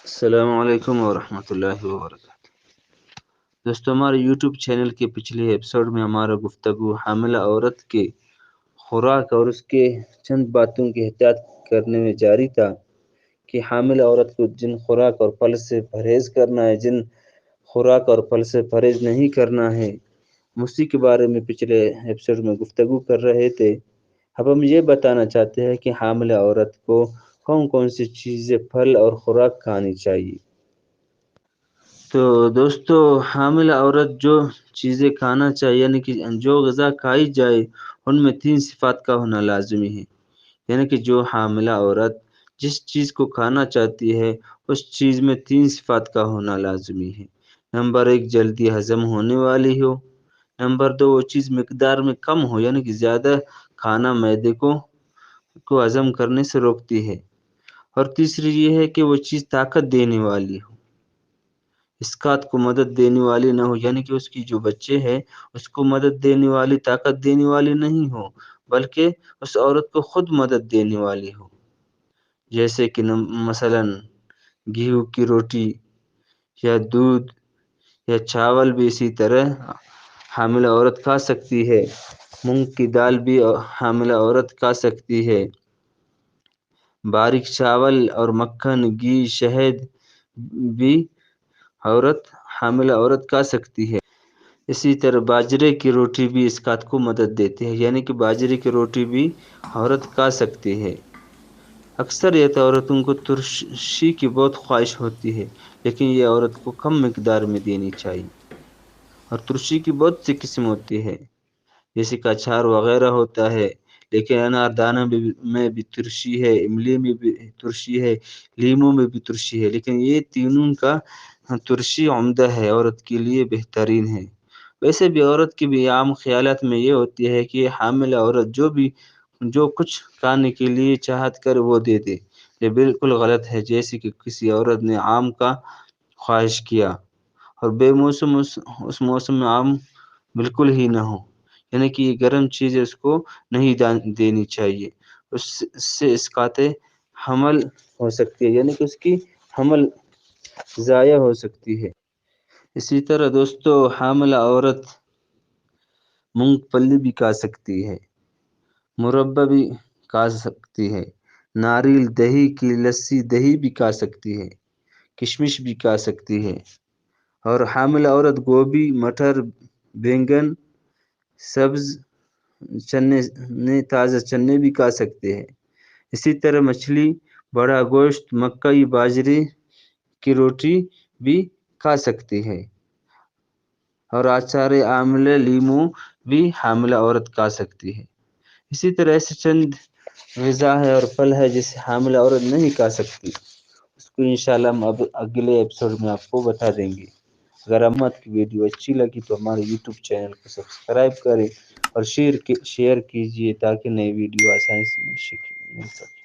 السلام علیکم ورحمۃ اللہ وبرکاتہ۔ دوستوں، ہمارے یوٹیوب چینل کے پچھلے ایپیسوڈ میں ہمارا گفتگو حاملہ عورت کے خوراک اور اس کے چند باتوں کی احتیاط کرنے میں جاری تھا کہ حاملہ عورت کو جن خوراک اور پھل سے پرہیز کرنا ہے، جن خوراک اور پھل سے پرہیز نہیں کرنا ہے، اسی کے بارے میں پچھلے ایپیسوڈ میں گفتگو کر رہے تھے۔ اب ہم یہ بتانا چاہتے ہیں کہ حاملہ عورت کو کون کون سی چیزیں، پھل اور خوراک کھانی چاہیے۔ تو دوستو، حاملہ عورت جو چیزیں کھانا چاہیے، یعنی کہ جو غذا کھائی جائے، ان میں 3 صفات کا ہونا لازمی ہے۔ یعنی کہ جو حاملہ عورت جس چیز کو کھانا چاہتی ہے، اس چیز میں 3 صفات کا ہونا لازمی ہے۔ نمبر 1، جلدی ہضم ہونے والی ہو۔ نمبر 2، وہ چیز مقدار میں کم ہو، یعنی کہ زیادہ کھانا معدے کو ہضم کرنے سے روکتی ہے۔ اور تیسری یہ ہے کہ وہ چیز طاقت دینے والی ہو، اسقاط کو مدد دینے والی نہ ہو، یعنی کہ اس کی جو بچے ہے اس کو مدد دینے والی، طاقت دینے والی نہیں ہو، بلکہ اس عورت کو خود مدد دینے والی ہو۔ جیسے کہ مثلاً گیہوں کی روٹی یا دودھ یا چاول بھی اسی طرح حاملہ عورت کھا سکتی ہے۔ مونگ کی دال بھی حاملہ عورت کھا سکتی ہے۔ باریک چاول اور مکھن، گھی، شہد بھی حاملہ عورت کھا سکتی ہے۔ اسی طرح باجرے کی روٹی بھی اسقاط کو مدد دیتی ہے، یعنی کہ باجرے کی روٹی بھی عورت کھا سکتی ہے۔ اکثر یہ عورتوں کو ترشی کی بہت خواہش ہوتی ہے، لیکن یہ عورت کو کم مقدار میں دینی چاہیے۔ اور ترشی کی بہت سی قسم ہوتی ہے، جیسے کہ اچار وغیرہ ہوتا ہے، لیکن انار دانہ میں بھی ترشی ہے، املی میں بھی ترشی ہے، لیموں میں بھی ترشی ہے، لیکن یہ تینوں کا ترشی عمدہ ہے، عورت کے لیے بہترین ہے۔ ویسے بھی عورت کی بھی عام خیالات میں یہ ہوتی ہے کہ حاملہ عورت جو کچھ کھانے کے لیے چاہت کر وہ دے دے، یہ بالکل غلط ہے۔ جیسے کہ کسی عورت نے آم کا خواہش کیا اور بے موسم اس موسم میں آم بالکل ہی نہ ہو، یعنی کہ یہ گرم چیزیں اس کو نہیں دینی چاہیے، اس سے اسقاط حمل ہو سکتی ہے، یعنی کہ اس کی حمل ضائع ہو سکتی ہے۔ اسی طرح دوستو، حاملہ عورت مونگ پھلی بھی کھا سکتی ہے، مربا بھی کھا سکتی ہے، ناریل دہی کی لسی دہی بھی کھا سکتی ہے، کشمش بھی کھا سکتی ہے۔ اور حاملہ عورت گوبھی، مٹر، بینگن، سبز چنے، تازہ چنے بھی کھا سکتے ہیں۔ اسی طرح مچھلی، بڑا گوشت، مکئی، باجرے کی روٹی بھی کھا سکتی ہے۔ اور آچار آملہ، لیموں بھی حاملہ عورت کھا سکتی ہے۔ اسی طرح ایسے چند غذا ہے اور پھل ہے جسے حاملہ عورت نہیں کھا سکتی، اس کو انشاءاللہ ہم اب اگلے ایپیسوڈ میں آپ کو بتا دیں گے۔ اگر ہماری ویڈیو اچھی لگی تو ہمارے یوٹیوب چینل کو سبسکرائب کریں اور شیئر کیجیے تاکہ نئی ویڈیو آسانی سے مل سکے۔